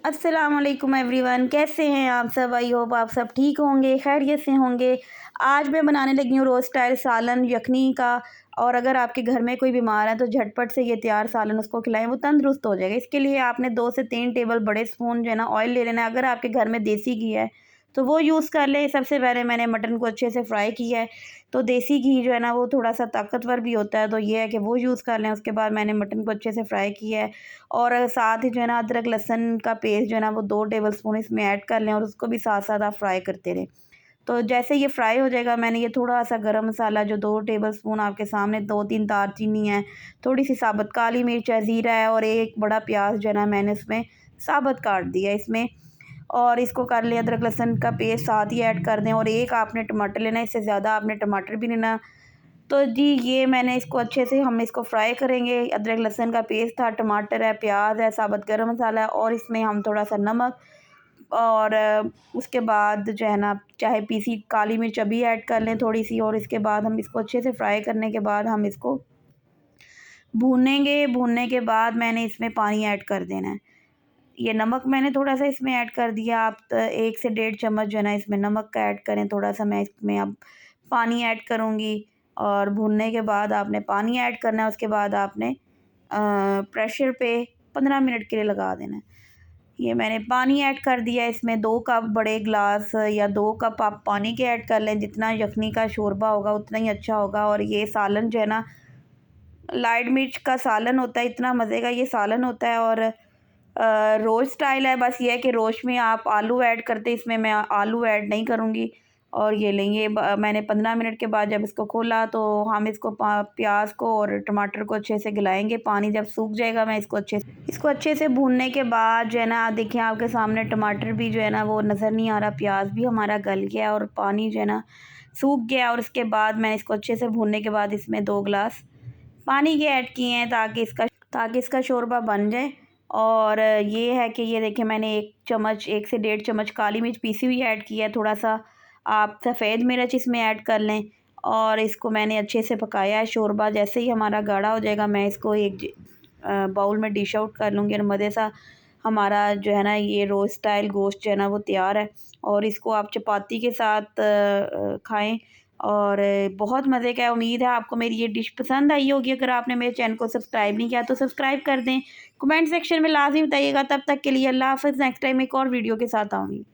अस्सलाम वालेकुम एवरीवन, कैसे हैं आप सब। आई होप आप सब ठीक होंगे, खैरियत से होंगे। आज मैं बनाने लगी हूँ रोज़ स्टाइल सालन यखनी का। और अगर आपके घर में कोई बीमार है तो झटपट से ये तैयार सालन उसको खिलाएं, वो तंदुरुस्त हो जाएगा। इसके लिए आपने 2 से 3 टेबल बड़े स्पून जो है ना ऑयल ले लेना है। अगर आपके घर में देसी घी है तो वो यूज़ कर लें। सबसे पहले मैंने मटन को अच्छे से फ्राई किया है, तो देसी घी जो है ना वो थोड़ा सा ताकतवर भी होता है, तो ये है कि वो यूज़ कर लें। उसके बाद मैंने मटन को अच्छे से फ्राई किया है और साथ ही जो है ना अदरक लहसुन का पेस्ट जो है ना वो 2 टेबल स्पून इसमें ऐड कर लें और उसको भी साथ साथ आप फ्राई करते रहें। तो जैसे ये फ्राई हो जाएगा, मैंने ये थोड़ा सा गरम मसाला जो 2 टेबल स्पून आपके सामने, 2-3 दालचीनी है, थोड़ी सी साबुत काली मिर्च है, ज़ीरा है और एक बड़ा प्याज जो है ना मैंने उसमें साबुत काट दिया इसमें। और इसको कर लें, अदरक लहसुन का पेस्ट साथ ही ऐड कर दें और एक आपने टमाटर लेना है, इससे ज़्यादा आपने टमाटर भी लेना। तो जी ये मैंने इसको अच्छे से हम इसको फ्राई करेंगे। अदरक लहसुन का पेस्ट था, टमाटर है, प्याज है, साबुत गरम मसाला है और इसमें हम थोड़ा सा नमक और उसके बाद जो है ना चाहे पीसी काली मिर्च अभी ऐड कर लें थोड़ी सी। और इसके बाद हम इसको अच्छे से फ्राई करने के बाद हम इसको भूनेंगे। भूनने के बाद मैंने इसमें पानी ऐड कर देना है। ये नमक मैंने थोड़ा सा इसमें ऐड कर दिया। आप 1 से 1.5 चम्मच जो है ना इसमें नमक का ऐड करें। थोड़ा सा मैं इसमें अब पानी ऐड करूँगी और भूनने के बाद आपने पानी ऐड करना है। उसके बाद आपने प्रेशर पे 15 मिनट के लिए लगा देना है। ये मैंने पानी ऐड कर दिया। इसमें 2 कप बड़े गिलास या 2 कप आप पानी के ऐड कर लें। जितना यखनी का शोरबा होगा उतना ही अच्छा होगा। और ये सालन जो है ना लाइट मिर्च का सालन होता है, इतना मज़े का ये सालन होता है। और रोज़ स्टाइल है, बस ये है कि रोज़ में आप आलू ऐड करते, इसमें मैं आलू ऐड नहीं करूँगी। और ये लेंगे मैंने 15 मिनट के बाद जब इसको खोला तो हम इसको प्याज को और टमाटर को अच्छे से गलाएंगे। पानी जब सूख जाएगा मैं इसको अच्छे से भूनने के बाद जो है ना देखिए आपके सामने टमाटर भी जो है ना वो नज़र नहीं आ रहा, प्याज भी हमारा गल गया और पानी जो है ना सूख गया। और उसके बाद मैं इसको अच्छे से भूनने के बाद इसमें 2 गिलास पानी के ऐड किए हैं ताकि इसका शोरबा बन जाए। और ये है कि ये देखिए मैंने 1 चम्मच 1 से 1.5 चम्मच काली मिर्च पीसी हुई ऐड की है। थोड़ा सा आप सफ़ेद मिर्च इसमें ऐड कर लें और इसको मैंने अच्छे से पकाया है। शोरबा जैसे ही हमारा गाढ़ा हो जाएगा मैं इसको एक बाउल में डिश आउट कर लूँगी और मज़े सा हमारा जो है ना ये रोज़ स्टाइल गोश्त जो है ना वो तैयार है। और इसको आप चपाती के साथ खाएं और बहुत मज़े का है। उम्मीद है आपको मेरी ये डिश पसंद आई होगी। अगर आपने मेरे चैनल को सब्सक्राइब नहीं किया तो सब्सक्राइब कर दें। कमेंट सेक्शन में लाज़िम बताइएगा। तब तक के लिए अल्लाह हाफ़िज़। नेक्स्ट टाइम एक और वीडियो के साथ आऊँगी।